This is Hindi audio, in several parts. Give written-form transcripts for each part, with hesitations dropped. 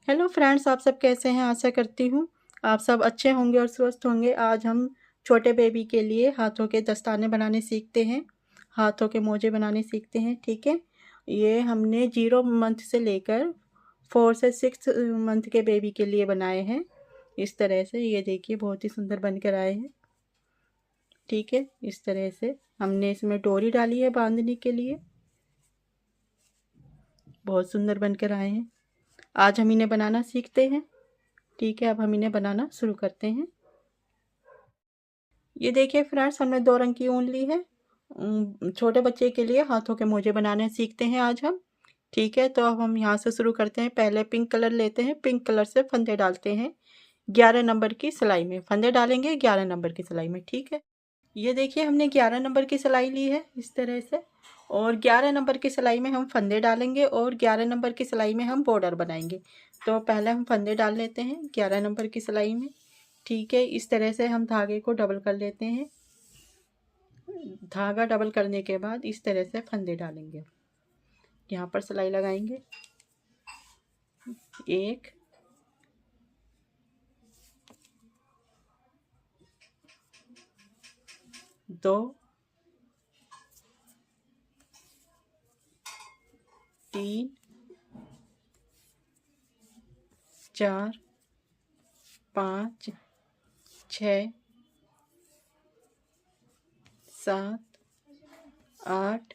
हेलो फ्रेंड्स, आप सब कैसे हैं? आशा करती हूँ आप सब अच्छे होंगे और स्वस्थ होंगे। आज हम छोटे बेबी के लिए हाथों के दस्ताने बनाने सीखते हैं, हाथों के मोजे बनाने सीखते हैं। ठीक है, ये हमने 0 मंथ से लेकर 4 से 6 मंथ के बेबी के लिए बनाए हैं। इस तरह से ये देखिए, बहुत ही सुंदर बनकर आए हैं। ठीक है, इस तरह से हमने इसमें डोरी डाली है बांधने के लिए। बहुत सुंदर बनकर आए हैं। आज हम इन्हें बनाना सीखते हैं। ठीक है, अब हम इन्हें बनाना शुरू करते हैं। ये देखिए फ्रेंड्स, हमने 2 रंग की ऊन ली है। छोटे बच्चे के लिए हाथों के मोजे बनाने सीखते हैं आज हम। ठीक है, तो अब हम यहाँ से शुरू करते हैं। पहले पिंक कलर लेते हैं, पिंक कलर से फंदे डालते हैं 11 नंबर की सिलाई में। फंदे डालेंगे 11 नंबर की सिलाई में। ठीक है, ये देखिए हमने 11 नंबर की सिलाई ली है इस तरह से, और 11 नंबर की सिलाई में हम फंदे डालेंगे और 11 नंबर की सिलाई में हम बॉर्डर बनाएंगे। तो पहले हम फंदे डाल लेते हैं 11 नंबर की सिलाई में। ठीक है, इस तरह से हम धागे को डबल कर लेते हैं। धागा डबल करने के बाद इस तरह से फंदे डालेंगे। यहाँ पर सिलाई लगाएंगे, 1 2 3 4 5 6 7 8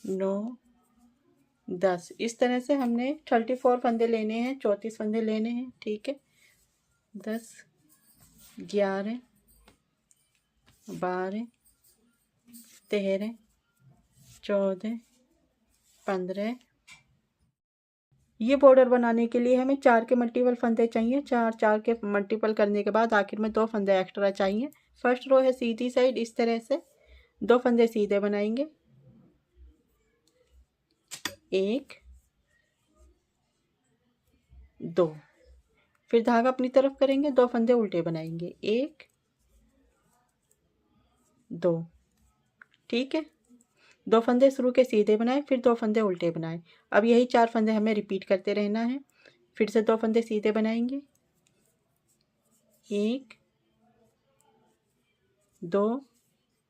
9 10। इस तरह से हमने 34 फंदे लेने हैं, 34 फंदे लेने हैं। ठीक है, 10 11 12 13 14 15। ये बॉर्डर बनाने के लिए हमें 4 के मल्टीपल फंदे चाहिए। 4 के मल्टीपल करने के बाद आखिर में 2 फंदे एक्स्ट्रा चाहिए। फर्स्ट रो है सीधी साइड, इस तरह से 2 फंदे सीधे बनाएंगे, 1 2। फिर धागा अपनी तरफ करेंगे, 2 फंदे उल्टे बनाएंगे, 1 2। ठीक है, 2 फंदे शुरू के सीधे बनाए, फिर 2 फंदे उल्टे बनाए। अब यही 4 फंदे हमें रिपीट करते रहना है। फिर से 2 फंदे सीधे बनाएंगे, 1 2।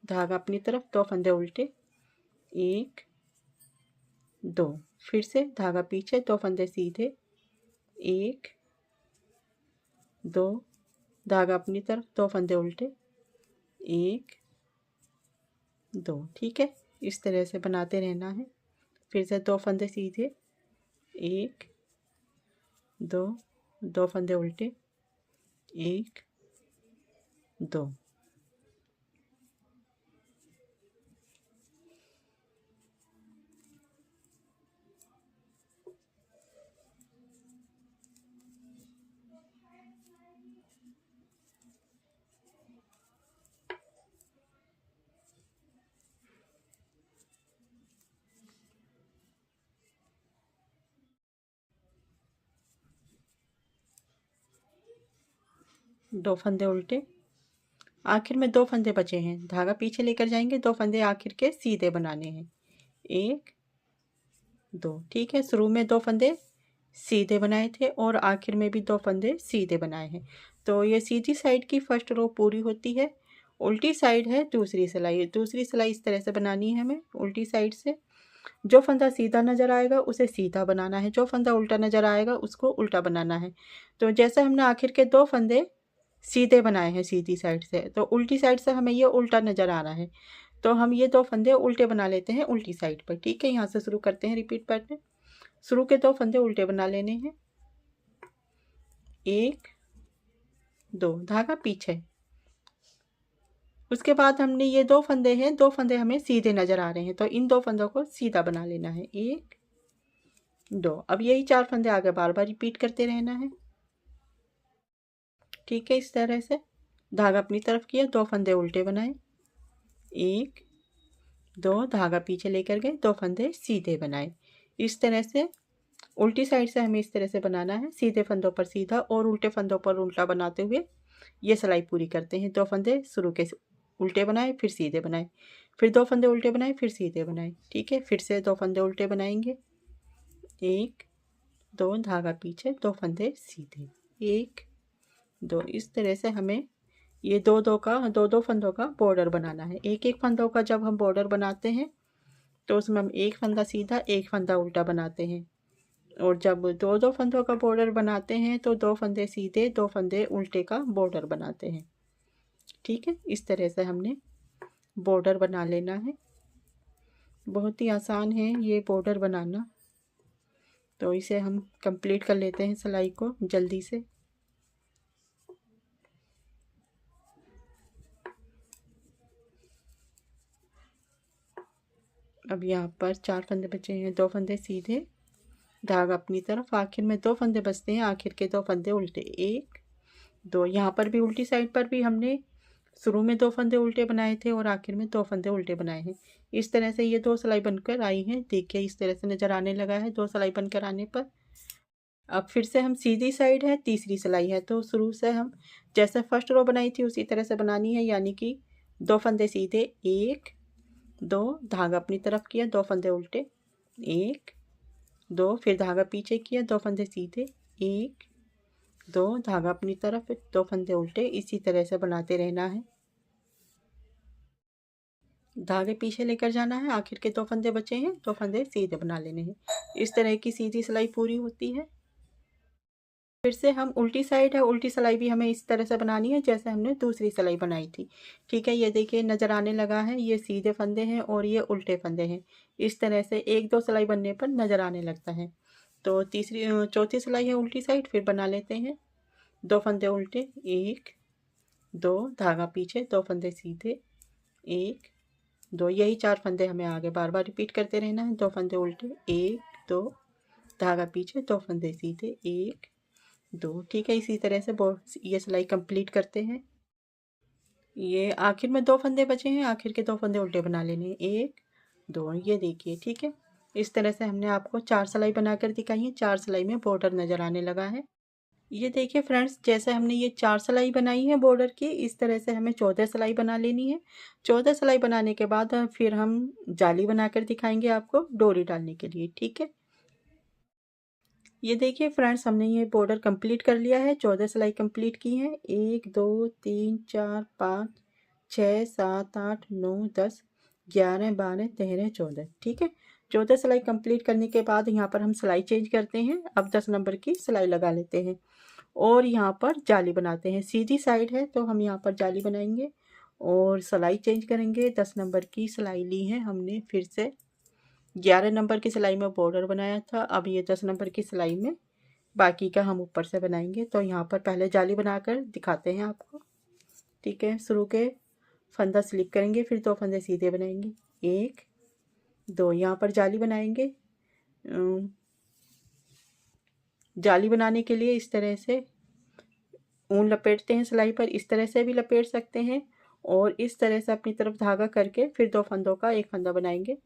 धागा अपनी तरफ, 2 फंदे उल्टे, 1 2। फिर से धागा पीछे, 2 फंदे सीधे, 1 2। धागा अपनी तरफ, 2 फंदे उल्टे, 1 2। ठीक है, इस तरह से बनाते रहना है। फिर से 2 फंदे सीधे, 1 2। 2 फंदे उल्टे, 1 2। 2 फंदे उल्टे, आखिर में 2 फंदे बचे हैं। धागा पीछे लेकर जाएंगे, 2 फंदे आखिर के सीधे बनाने हैं, 1 2। ठीक है, शुरू में 2 फंदे सीधे बनाए थे और आखिर में भी 2 फंदे सीधे बनाए हैं। तो ये सीधी साइड की फर्स्ट रो पूरी होती है। उल्टी साइड है दूसरी सिलाई। दूसरी सिलाई इस तरह से बनानी है हमें, उल्टी साइड से। जो फंदा सीधा नज़र आएगा उसे सीधा बनाना है, जो फंदा उल्टा नज़र आएगा उसको उल्टा बनाना है। तो जैसे हमने आखिर के 2 फंदे सीधे बनाए हैं सीधी साइड से, तो उल्टी साइड से हमें ये उल्टा नज़र आ रहा है। तो हम ये 2 फंदे उल्टे बना लेते हैं उल्टी साइड पर। ठीक है, यहाँ से शुरू करते हैं रिपीट पैटर्न। शुरू के 2 फंदे उल्टे बना लेने हैं, 1 2। धागा पीछे। उसके बाद हमने ये 2 फंदे हैं, 2 फंदे हमें सीधे नज़र आ रहे हैं, तो इन 2 फंदों को सीधा बना लेना है, 1 2। अब यही 4 फंदे आगे बार बार रिपीट करते रहना है। ठीक है, इस तरह से धागा अपनी तरफ किया, 2 फंदे उल्टे बनाए, 1 2। धागा पीछे लेकर गए, 2 फंदे सीधे बनाए। इस तरह से उल्टी साइड से हमें इस तरह से बनाना है, सीधे फंदों पर सीधा और उल्टे फंदों पर उल्टा बनाते हुए ये सिलाई पूरी करते हैं। 2 फंदे शुरू के उल्टे बनाए, फिर सीधे बनाए, फिर 2 फंदे उल्टे बनाए, फिर सीधे बनाए। ठीक है, फिर से 2 फंदे उल्टे बनाएंगे, 1 दो, धागा पीछे, दो फंदे सीधे, एक दो। इस तरह से हमें ये दो दो फंदों का बॉर्डर बनाना है। एक एक फंदों का जब हम बॉर्डर बनाते हैं तो उसमें हम एक फंदा सीधा एक फंदा उल्टा बनाते हैं, और जब दो दो फंदों का बॉर्डर बनाते हैं तो दो फंदे सीधे दो फंदे उल्टे का बॉर्डर बनाते हैं। ठीक है, इस तरह से हमने बॉर्डर बना लेना है। बहुत ही आसान है ये बॉर्डर बनाना, तो इसे हम कंप्लीट कर लेते हैं सिलाई को जल्दी से। अब यहाँ पर 4 फंदे बचे हैं, 2 फंदे सीधे, धागा अपनी तरफ, आखिर में 2 फंदे बचते हैं, आखिर के 2 फंदे उल्टे, एक दो। यहाँ पर भी उल्टी साइड पर भी हमने शुरू में 2 फंदे उल्टे बनाए थे और आखिर में 2 फंदे उल्टे बनाए हैं। इस तरह से ये 2 सिलाई बनकर आई हैं। देखिए इस तरह से नज़र आने लगा है 2 सिलाई बनकर आने पर। अब फिर से हम सीधी साइड है, तीसरी सिलाई है, तो शुरू से हम जैसे फर्स्ट रो बनाई थी उसी तरह से बनानी है, यानी कि 2 फंदे सीधे, एक दो, धागा अपनी तरफ किया, 2 फंदे उल्टे, एक दो, फिर धागा पीछे किया, 2 फंदे सीधे, एक दो, धागा अपनी तरफ, 2 फंदे उल्टे। इसी तरह से बनाते रहना है। धागे पीछे लेकर जाना है, आखिर के 2 फंदे बचे हैं, 2 फंदे सीधे बना लेने हैं। इस तरह की सीधी सिलाई पूरी होती है। फिर से हम उल्टी साइड है, उल्टी सिलाई भी हमें इस तरह से बनानी है जैसे हमने दूसरी सिलाई बनाई थी। ठीक है, ये देखिए नज़र आने लगा है, ये सीधे फंदे हैं और ये उल्टे फंदे हैं। इस तरह से एक दो सिलाई बनने पर नज़र आने लगता है। तो चौथी सिलाई है उल्टी साइड, फिर बना लेते हैं। 2 फंदे उल्टे, एक दो, धागा पीछे, 2 फंदे सीधे, एक दो। यही 4 फंदे हमें आगे बार बार रिपीट करते रहना है। 2 फंदे उल्टे, एक दो, धागा पीछे, 2 फंदे सीधे, एक दो। ठीक है, इसी तरह से ये सिलाई कंप्लीट करते हैं। ये आखिर में 2 फंदे बचे हैं, आखिर के 2 फंदे उल्टे बना लेने, एक दो। ये देखिए, ठीक है, इस तरह से हमने आपको 4 सिलाई बनाकर दिखाई है। 4 सिलाई में बॉर्डर नज़र आने लगा है। ये देखिए फ्रेंड्स, जैसे हमने ये 4 सिलाई बनाई है बॉर्डर की, इस तरह से हमें 14 सिलाई बना लेनी है। 14 सिलाई बनाने के बाद फिर हम जाली बनाकर दिखाएंगे आपको डोरी डालने के लिए। ठीक है, ये देखिए फ्रेंड्स, हमने ये बॉर्डर कंप्लीट कर लिया है। 14 सिलाई कंप्लीट की है। 1 2 3 4 5 6 7 8 9 10 11 12 13 14। ठीक है, 14 सिलाई कंप्लीट करने के बाद यहाँ पर हम सिलाई चेंज करते हैं। अब 10 नंबर की सिलाई लगा लेते हैं और यहाँ पर जाली बनाते हैं। सीधी साइड है तो हम यहाँ पर जाली बनाएंगे और सिलाई चेंज करेंगे। 10 नंबर की सिलाई ली है हमने, फिर से 11 नंबर की सिलाई में बॉर्डर बनाया था। अब ये 10 नंबर की सिलाई में बाकी का हम ऊपर से बनाएंगे। तो यहाँ पर पहले जाली बनाकर दिखाते हैं आपको। ठीक है, शुरू के फंदा स्लिप करेंगे, फिर 2 फंदे सीधे बनाएंगे, एक दो। यहाँ पर जाली बनाएंगे। जाली बनाने के लिए इस तरह से ऊन लपेटते हैं सिलाई पर, इस तरह से भी लपेट सकते हैं और इस तरह से अपनी तरफ धागा करके फिर 2 फंदों का एक फंदा बनाएंगे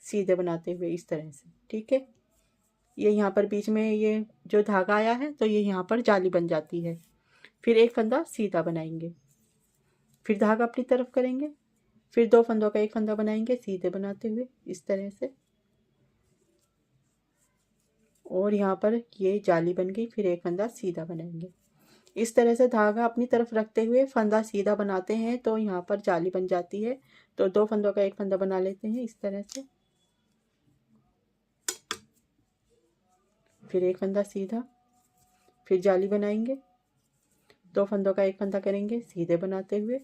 सीधे बनाते हुए, इस तरह से। ठीक है, ये यहाँ पर बीच में ये जो धागा आया है तो ये यहाँ पर जाली बन जाती है। फिर एक फंदा सीधा बनाएंगे, फिर धागा अपनी तरफ करेंगे, फिर 2 फंदों का एक फंदा बनाएंगे सीधे बनाते हुए, इस तरह से। और यहाँ पर ये जाली बन गई, फिर एक फंदा सीधा बनाएंगे। इस तरह से धागा अपनी तरफ रखते हुए फंदा सीधा बनाते हैं तो यहाँ पर जाली बन जाती है। तो 2 फंदों का एक फंदा बना लेते हैं इस तरह से, फिर एक फंदा सीधा, फिर जाली बनाएंगे, 2 फंदों का एक फंदा करेंगे सीधे बनाते हुए,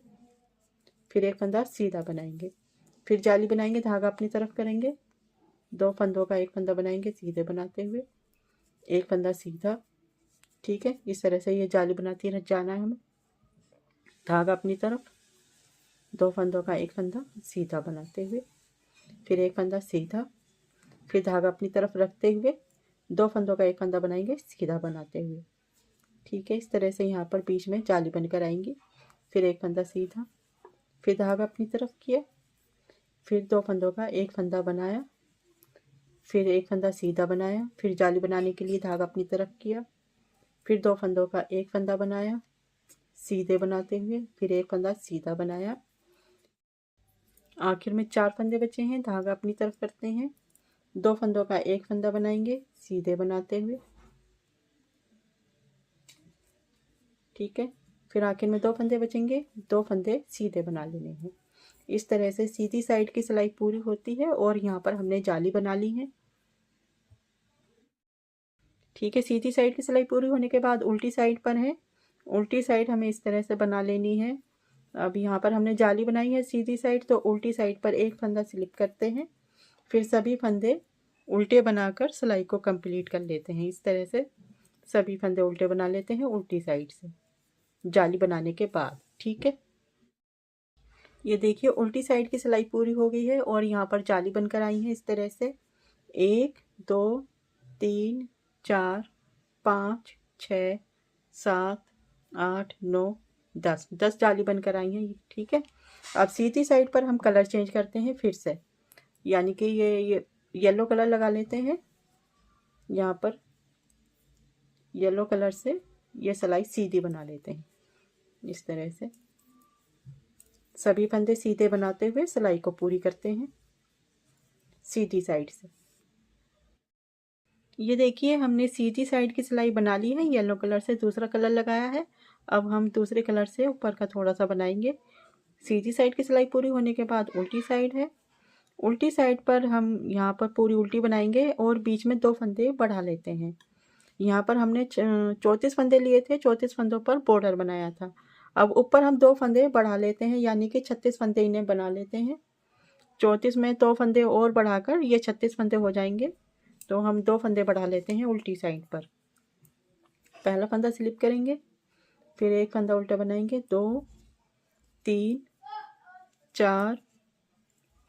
फिर एक फंदा सीधा बनाएंगे, फिर जाली बनाएंगे, धागा अपनी तरफ करेंगे, 2 फंदों का एक फंदा बनाएंगे सीधे बनाते हुए, एक फंदा सीधा। ठीक है, इस तरह से ये जाली बनाती रह जाना है हमें। धागा अपनी तरफ, 2 फंदों का एक फंदा सीधा बनाते हुए, फिर एक फंदा सीधा, फिर धागा अपनी तरफ रखते हुए 2 फंदों का एक फंदा बनाएंगे सीधा बनाते हुए। ठीक है, इस तरह से यहाँ पर बीच में जाली बनकर आएंगी। फिर एक फंदा सीधा, फिर धागा अपनी तरफ किया, फिर 2 फंदों का एक फंदा बनाया, फिर एक फंदा सीधा बनाया, फिर जाली बनाने के लिए धागा अपनी तरफ किया, फिर 2 फंदों का एक फंदा बनाया सीधे बनाते हुए, फिर एक फंदा सीधा बनाया। आखिर में 4 फंदे बचे हैं, धागा अपनी तरफ करते हैं, 2 फंदों का एक फंदा बनाएंगे सीधे बनाते हुए, ठीक है। फिर आखिर में 2 फंदे बचेंगे, 2 फंदे सीधे बना लेने हैं। इस तरह से सीधी साइड की सिलाई पूरी होती है और यहाँ पर हमने जाली बना ली है। ठीक है, सीधी साइड की सिलाई पूरी होने के बाद उल्टी साइड पर है, उल्टी साइड हमें इस तरह से बना लेनी है। अब यहाँ पर हमने जाली बनाई है सीधी साइड, तो उल्टी साइड पर एक फंदा स्लिप करते हैं, फिर सभी फंदे उल्टे बनाकर सिलाई को कंप्लीट कर लेते हैं। इस तरह से सभी फंदे उल्टे बना लेते हैं उल्टी साइड से जाली बनाने के बाद। ठीक है, ये देखिए उल्टी साइड की सिलाई पूरी हो गई है और यहाँ पर जाली बनकर आई है इस तरह से 1 2 3 4 5 6 7 8 9 10 जाली बनकर आई हैं। ठीक है, अब सीधी साइड पर हम कलर चेंज करते हैं फिर से, यानी कि ये येलो कलर लगा लेते हैं। यहाँ पर येलो कलर से ये सिलाई सीधी बना लेते हैं। इस तरह से सभी फंदे सीधे बनाते हुए सिलाई को पूरी करते हैं सीधी साइड से। ये देखिए हमने सीधी साइड की सिलाई बना ली है, येलो कलर से दूसरा कलर लगाया है। अब हम दूसरे कलर से ऊपर का थोड़ा सा बनाएंगे। सीधी साइड की सिलाई पूरी होने के बाद उल्टी साइड है, उल्टी साइड पर हम यहाँ पर पूरी उल्टी बनाएंगे और बीच में 2 फंदे बढ़ा लेते हैं। यहाँ पर हमने 34 फंदे लिए थे, 34 फंदों पर बॉर्डर बनाया था। अब ऊपर हम 2 फंदे बढ़ा लेते हैं, यानी कि 36 फंदे इन्हें बना लेते हैं। 34 में 2 फंदे और बढ़ाकर ये 36 फंदे हो जाएंगे। तो हम 2 फंदे बढ़ा लेते हैं उल्टी साइड पर। पहला फंदा स्लिप करेंगे, फिर एक फंदा उल्टा बनाएंगे, 2 3 4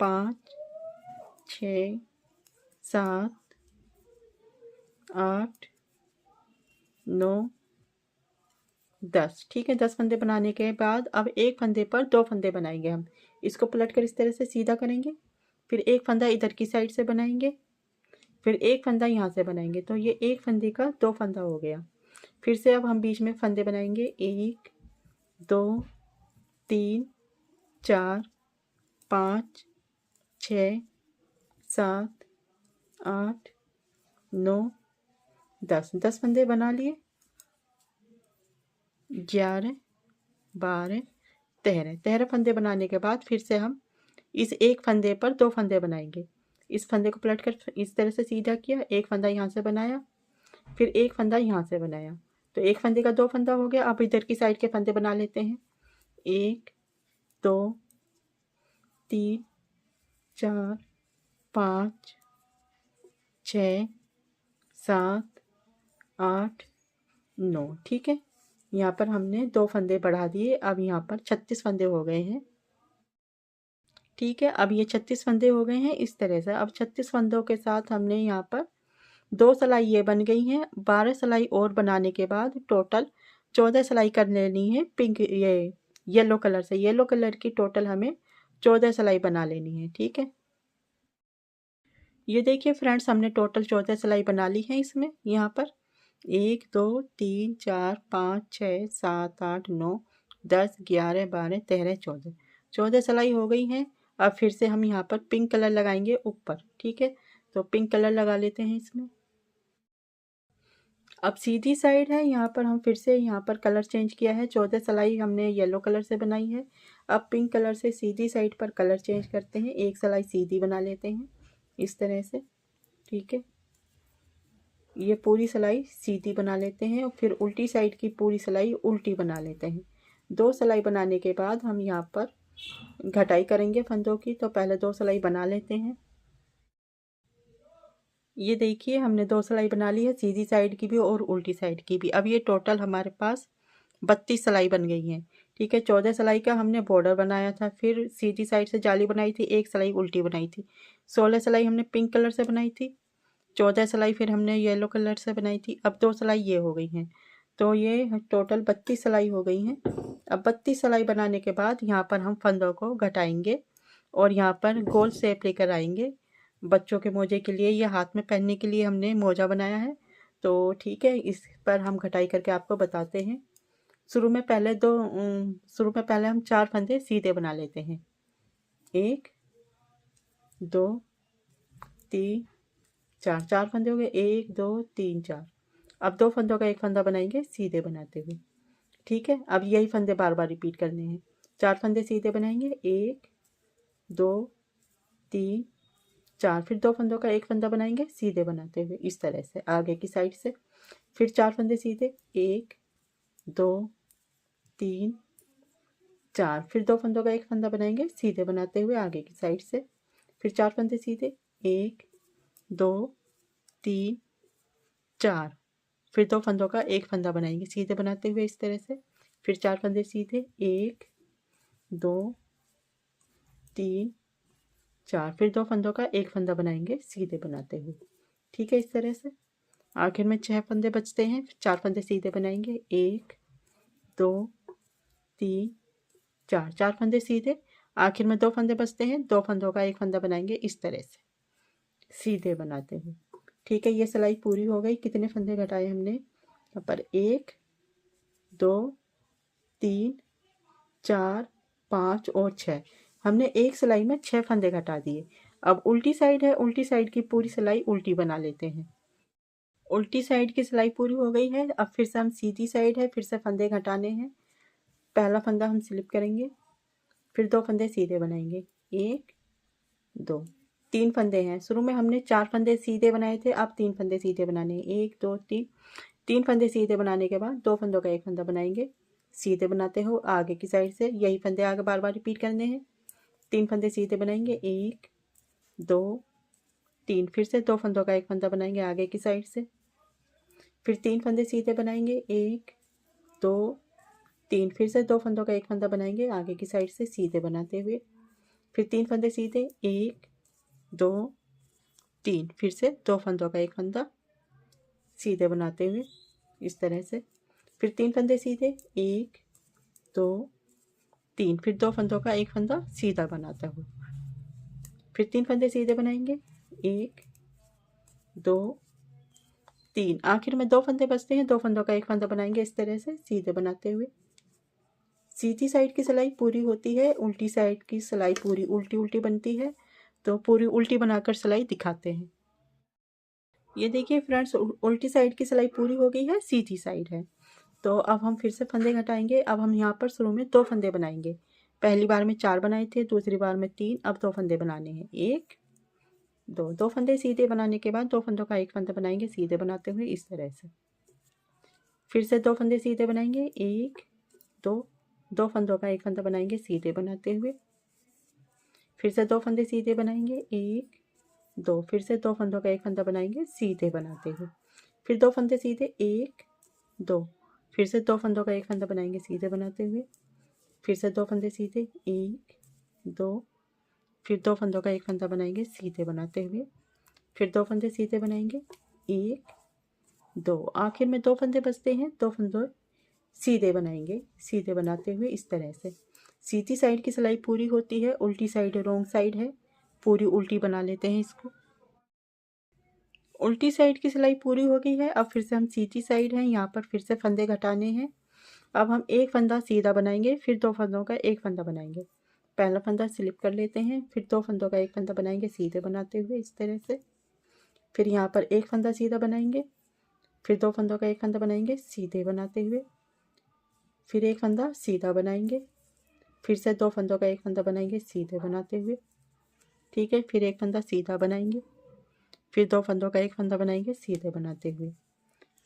5 6 7 8 9 10। ठीक है, 10 फंदे बनाने के बाद अब एक फंदे पर 2 फंदे बनाएंगे हम। इसको पलट कर इस तरह से सीधा करेंगे, फिर एक फंदा इधर की साइड से बनाएंगे, फिर एक फंदा यहाँ से बनाएंगे, तो ये एक फंदे का 2 फंदा हो गया। फिर से अब हम बीच में फंदे बनाएंगे, 1 2 3 4 5 6 7 8 9 10 फंदे बना लिए। 11 12 13 फंदे बनाने के बाद फिर से हम इस एक फंदे पर 2 फंदे बनाएंगे। इस फंदे को पलट कर इस तरह से सीधा किया, एक फंदा यहाँ से बनाया, फिर एक फंदा यहाँ से बनाया, तो एक फंदे का 2 फंदा हो गया। अब इधर की साइड के फंदे बना लेते हैं, 1 2 3 4 5 6 7 8 9। ठीक है, यहाँ पर हमने 2 फंदे बढ़ा दिए, अब यहाँ पर 36 फंदे हो गए हैं। ठीक है, अब ये 36 फंदे हो गए हैं इस तरह से। अब 36 फंदों के साथ हमने यहाँ पर 2 सिलाई ये बन गई हैं। 12 सिलाई और बनाने के बाद टोटल 14 सिलाई कर लेनी है पिंक ये येलो कलर से। येलो कलर की टोटल हमें 14 सिलाई बना लेनी है। ठीक है, ये देखिए फ्रेंड्स हमने टोटल 14 सिलाई बना ली है इसमें। यहाँ पर 1 2 3 4 5 6 7 8 9 10 11 12 13 14 सिलाई हो गई हैं। अब फिर से हम यहाँ पर पिंक कलर लगाएंगे ऊपर। ठीक है, तो पिंक कलर लगा लेते हैं इसमें। अब सीधी साइड है, यहाँ पर हम फिर से यहाँ पर कलर चेंज किया है। 14 सिलाई हमने येलो कलर से बनाई है। अब पिंक कलर से सीधी साइड पर कलर चेंज करते हैं, एक सिलाई सीधी बना लेते हैं इस तरह से। ठीक है, ये पूरी सिलाई सीधी बना लेते हैं और फिर उल्टी साइड की पूरी सिलाई उल्टी बना लेते हैं। 2 सिलाई बनाने के बाद हम यहाँ पर घटाई करेंगे फंदों की, तो पहले 2 सिलाई बना लेते हैं। ये देखिए हमने 2 सिलाई बना ली है, सीधी साइड की भी और उल्टी साइड की भी। अब ये टोटल हमारे पास 32 सिलाई बन गई हैं। ठीक है, 14 सिलाई का हमने बॉर्डर बनाया था, फिर सीधी साइड से जाली बनाई थी, एक सिलाई उल्टी बनाई थी। 16 सिलाई हमने पिंक कलर से बनाई थी, 14 सिलाई फिर हमने येलो कलर से बनाई थी। अब 2 सिलाई ये हो गई हैं, तो ये टोटल 32 सिलाई हो गई हैं। अब 32 सिलाई बनाने के बाद यहाँ पर हम फंदों को घटाएंगे और यहाँ पर गोल शेप लेकर आएंगे। बच्चों के मोजे के लिए, ये हाथ में पहनने के लिए हमने मोजा बनाया है। तो ठीक है, इस पर हम घटाई करके आपको बताते हैं। शुरू में पहले हम 4 फंदे सीधे बना लेते हैं, 1 2 3 4 फंदे हो गए, 1 2 3 4। अब 2 फंदों का एक फंदा बनाएंगे सीधे बनाते हुए। ठीक है, अब यही फंदे बार बार रिपीट करने हैं। 4 फंदे सीधे बनाएंगे, 1 2 3 4, फिर 2 फंदों का एक फंदा बनाएंगे सीधे बनाते हुए इस तरह से आगे की साइड से। फिर 4 फंदे सीधे, 1 2 3 4, फिर 2 फंदों का एक फंदा बनाएंगे सीधे बनाते हुए आगे की साइड से। फिर 4 फंदे सीधे, 1 2 3 4, फिर 2 फंदों का एक फंदा बनाएंगे सीधे बनाते हुए इस तरह से। फिर 4 फंदे सीधे, 1 2 3 4, फिर 2 फंदों का एक फंदा बनाएंगे सीधे बनाते हुए। ठीक है, इस तरह से आखिर में 6 फंदे बचते हैं। 4 फंदे सीधे बनाएंगे, 1 2 3 4, 4 फंदे सीधे। आखिर में 2 फंदे बचते हैं, 2 फंदों का एक फंदा बनाएंगे इस तरह से सीधे बनाते हुए। ठीक है, ये सिलाई पूरी हो गई। कितने फंदे घटाए हमने यहाँ पर? 1 2 3 4 5 और 6। हमने एक सिलाई में 6 फंदे घटा दिए। अब उल्टी साइड है, उल्टी साइड की पूरी सिलाई उल्टी बना लेते हैं। उल्टी साइड की सिलाई पूरी हो गई है। अब फिर से हम सीधी साइड है, फिर से फंदे घटाने हैं। पहला फंदा हम स्लिप करेंगे, फिर 2 फंदे सीधे बनाएंगे, 1 2 3 फंदे हैं। शुरू में हमने 4 फंदे सीधे बनाए थे, अब 3 फंदे सीधे बनाने हैं, 1 2 3। 3 फंदे सीधे बनाने के बाद 2 फंदों का एक फंदा बनाएंगे सीधे बनाते हो आगे की साइड से। यही फंदे आगे बार बार रिपीट करने हैं। 3 फंदे सीधे बनाएंगे, 1 2 3, फिर से 2 फंदों का एक फंदा बनाएंगे आगे की साइड से। फिर 3 फंदे सीधे बनाएंगे, 1 2 3, फिर से 2 फंदों का एक फंदा बनाएंगे आगे की साइड से सीधे बनाते हुए। फिर 3 फंदे सीधे, 1 2 3, फिर से 2 फंदों का एक फंदा सीधे बनाते हुए इस तरह से। फिर 3 फंदे सीधे, 1 2 3, फिर 2 फंदों का एक फंदा सीधा बनाता हुआ। फिर 3 फंदे सीधे बनाएंगे, 1 2 3, आखिर में 2 फंदे बचते हैं, 2 फंदों का एक फंदा बनाएंगे इस तरह से सीधे बनाते हुए। सीधी साइड की सिलाई पूरी होती है, उल्टी साइड की सिलाई पूरी उल्टी उल्टी बनती है। तो पूरी उल्टी बनाकर सिलाई दिखाते हैं। ये देखिए फ्रेंड्स, उल्टी साइड की सिलाई पूरी हो गई है, सीधी साइड है। तो अब हम फिर से फंदे घटाएंगे। अब हम यहाँ पर शुरू में 2 फंदे बनाएंगे। पहली बार में 4 बनाए थे, दूसरी बार में 3, अब 2 फंदे बनाने हैं, 1 2। 2 फंदे सीधे बनाने के बाद 2 फंदों का एक फंदा बनाएंगे सीधे बनाते हुए इस तरह से। फिर से 2 फंदे सीधे बनाएंगे, 1 2। 2 फंदों का एक फंदा बनाएंगे सीधे बनाते हुए। फिर से 2 फंदे सीधे बनाएंगे, 1 2, फिर से 2 फंदों का एक फंदा बनाएंगे सीधे बनाते हुए। फिर 2 फंदे सीधे, 1 2, फिर से 2 फंदों का एक फंदा बनाएंगे सीधे बनाते हुए। फिर से 2 फंदे सीधे, 1 2, फिर 2 फंदों का एक फंदा बनाएंगे सीधे बनाते हुए। फिर 2 फंदे सीधे बनाएंगे, 1 2, आखिर में 2 फंदे बचते हैं, 2 फंदे सीधे बनाएंगे सीधे बनाते हुए इस तरह से। सीधी साइड की सिलाई पूरी होती है, उल्टी साइड रॉन्ग साइड है, पूरी उल्टी बना लेते हैं इसको। उल्टी साइड की सिलाई पूरी हो गई है। अब फिर से हम सीधी साइड हैं, यहाँ पर फिर से फंदे घटाने हैं। अब हम एक फंदा सीधा बनाएंगे, फिर 2 फंदों का एक फंदा बनाएंगे। पहला फंदा स्लिप कर लेते हैं, फिर 2 फंदों का एक फंदा बनाएंगे सीधे बनाते हुए इस तरह से। फिर यहाँ पर एक फंदा सीधा बनाएंगे, फिर 2 फंदों का एक फंदा बनाएंगे सीधे बनाते हुए। फिर एक फंदा सीधा बनाएंगे, फिर से 2 फंदों का एक फंदा बनाएंगे सीधे बनाते हुए। ठीक है, फिर एक फंदा सीधा बनाएंगे, फिर 2 फंदों का एक फंदा बनाएंगे सीधे बनाते हुए।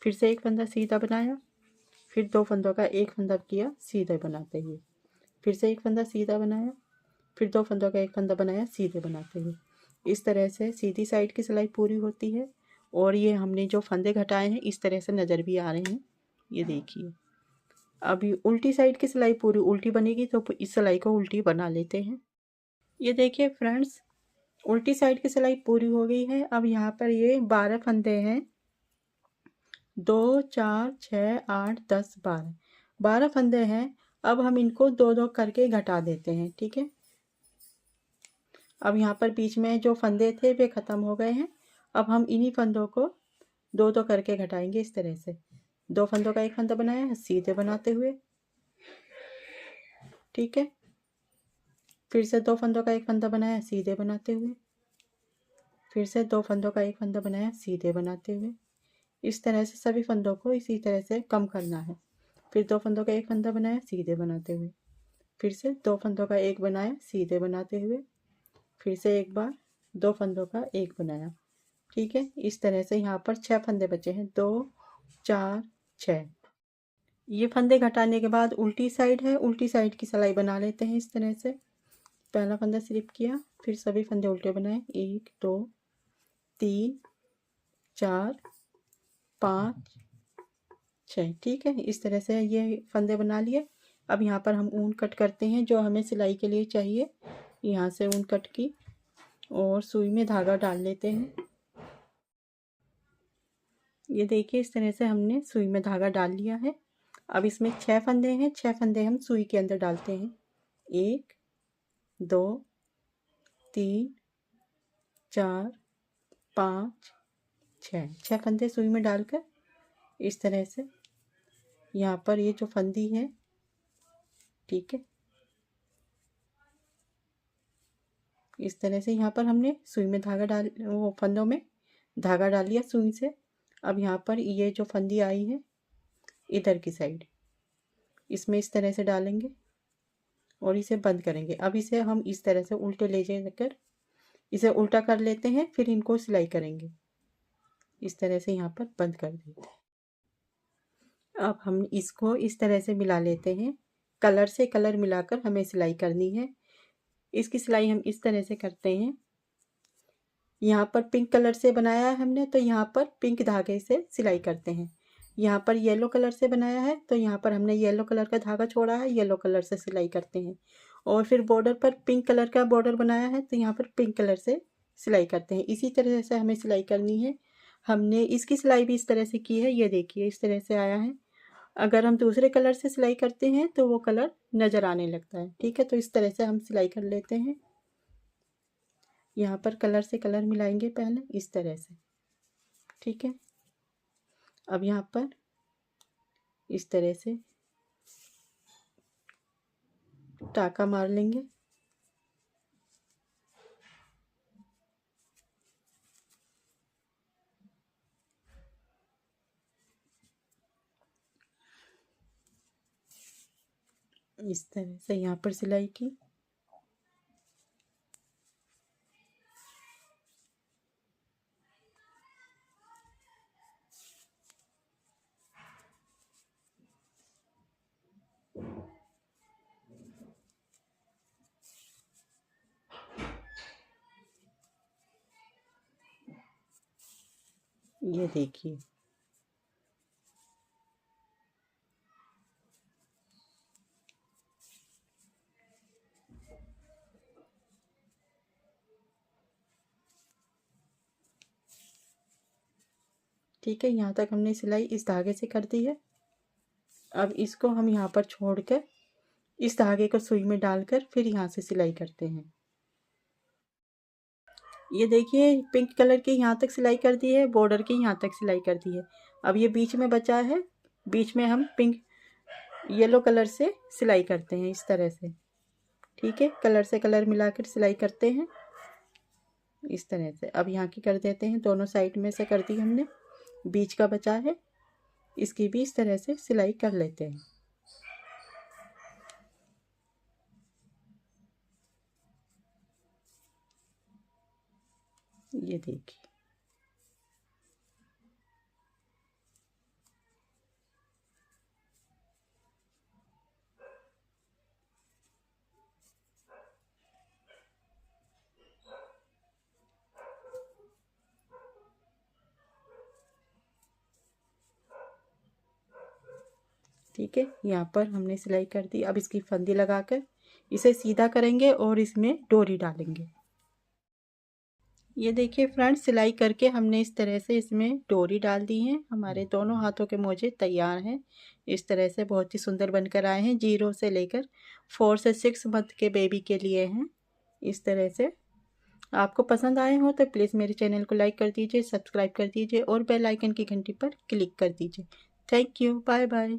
फिर से एक फंदा सीधा बनाया, फिर 2 फंदों का एक फंदा किया सीधे बनाते हुए। फिर से एक फंदा सीधा बनाया, फिर 2 फंदों का एक फंदा बनाया सीधे बनाते हुए। इस तरह से सीधी साइड की सिलाई पूरी होती है। और ये हमने जो फंदे घटाए हैं इस तरह से नज़र भी आ रहे हैं, ये देखिए। अभी उल्टी साइड की सिलाई पूरी उल्टी बनेगी, तो इस सिलाई को उल्टी बना लेते हैं। ये देखिए फ्रेंड्स, उल्टी साइड की सिलाई पूरी हो गई है। अब यहाँ पर ये 12 फंदे हैं, 2 4 6 8 10 12, 12 फंदे हैं। अब हम इनको 2-2 करके घटा देते हैं। ठीक है, अब यहाँ पर बीच में जो फंदे थे वे ख़त्म हो गए हैं। अब हम इन्हीं फंदों को 2-2 करके घटाएंगे इस तरह से। 2 फंदों का एक फंदा बनाया है सीधे बनाते हुए। ठीक है, फिर से 2 फंदों का एक फंदा बनाया सीधे बनाते हुए। फिर से 2 फंदों का एक फंदा बनाया सीधे बनाते हुए। इस तरह से सभी फंदों को इसी तरह से कम करना है। फिर 2 फंदों का एक फंदा बनाया सीधे बनाते हुए, फिर से 2 फंदों का एक बनाया सीधे बनाते हुए, फिर से एक बार 2 फंदों का एक बनाया। ठीक है, इस तरह से यहाँ पर 6 फंदे बचे हैं, 2 4 6। ये फंदे घटाने के बाद उल्टी साइड है, उल्टी साइड की सिलाई बना लेते हैं इस तरह से। पहला फंदा स्लिप किया, फिर सभी फंदे उल्टे बनाए, 1 2 3 4 5 6। ठीक है, इस तरह से ये फंदे बना लिए। अब यहाँ पर हम ऊन कट करते हैं जो हमें सिलाई के लिए चाहिए। यहाँ से ऊन कट की और सुई में धागा डाल लेते हैं। ये देखिए, इस तरह से हमने सुई में धागा डाल लिया है। अब इसमें 6 फंदे हैं, 6 फंदे हम सुई के अंदर डालते हैं। 1 2 3 4 5 6। 6 फंदे सुई में डालकर इस तरह से यहाँ पर ये जो फंदी है, ठीक है, इस तरह से यहाँ पर हमने सुई में धागा डाल, वो फंदों में धागा डाल लिया सुई से। अब यहाँ पर ये जो फंदी आई है इधर की साइड, इसमें इस तरह से डालेंगे और इसे बंद करेंगे। अब इसे हम इस तरह से उल्टे ले जाकर इसे उल्टा कर लेते हैं, फिर इनको सिलाई करेंगे। इस तरह से यहाँ पर बंद कर देते हैं। अब हम इसको इस तरह से मिला लेते हैं, कलर से कलर मिलाकर हमें सिलाई करनी है। इसकी सिलाई हम इस तरह से करते हैं। यहाँ पर पिंक कलर से बनाया है हमने, तो यहाँ पर पिंक धागे से सिलाई करते हैं। यहाँ पर येलो कलर से बनाया है, तो यहाँ पर हमने येलो कलर का धागा छोड़ा है, येलो कलर से सिलाई करते हैं। और फिर बॉर्डर पर पिंक कलर का बॉर्डर बनाया है, तो यहाँ पर पिंक कलर से सिलाई करते हैं। इसी तरह से हमें सिलाई करनी है। हमने इसकी सिलाई भी इस तरह से की है, ये देखिए इस तरह से आया है। अगर हम दूसरे कलर से सिलाई करते हैं तो वो कलर नज़र आने लगता है। ठीक है, तो इस तरह से हम सिलाई कर लेते हैं। यहाँ पर कलर से कलर मिलाएंगे पहले इस तरह से। ठीक है, अब यहाँ पर इस तरह से टाका मार लेंगे। इस तरह से यहाँ पर सिलाई की। ये देखिए, ठीक है, यहाँ तक हमने सिलाई इस धागे से कर दी है। अब इसको हम यहाँ पर छोड़कर इस धागे को सुई में डालकर फिर यहाँ से सिलाई करते हैं। ये देखिए, पिंक कलर की यहाँ तक सिलाई कर दी है, बॉर्डर की यहाँ तक सिलाई कर दी है। अब ये बीच में बचा है, बीच में हम पिंक येलो कलर से सिलाई करते हैं इस तरह से। ठीक है, कलर से कलर मिलाकर सिलाई करते हैं इस तरह से। अब यहाँ की कर देते हैं, दोनों साइड में से कर दी हमने, बीच का बचा है, इसकी भी इस तरह से सिलाई कर लेते हैं। ये देखिए, ठीक है, यहाँ पर हमने सिलाई कर दी। अब इसकी फंदी लगाकर इसे सीधा करेंगे और इसमें डोरी डालेंगे। ये देखिए फ्रेंड्स, सिलाई करके हमने इस तरह से इसमें डोरी डाल दी है। हमारे दोनों हाथों के मोजे तैयार हैं। इस तरह से बहुत ही सुंदर बनकर आए हैं। 0 से लेकर 4 से 6 मंथ के बेबी के लिए हैं। इस तरह से आपको पसंद आए हो तो प्लीज़ मेरे चैनल को लाइक कर दीजिए, सब्सक्राइब कर दीजिए और बेल आइकन की घंटी पर क्लिक कर दीजिए। Thank you, bye bye.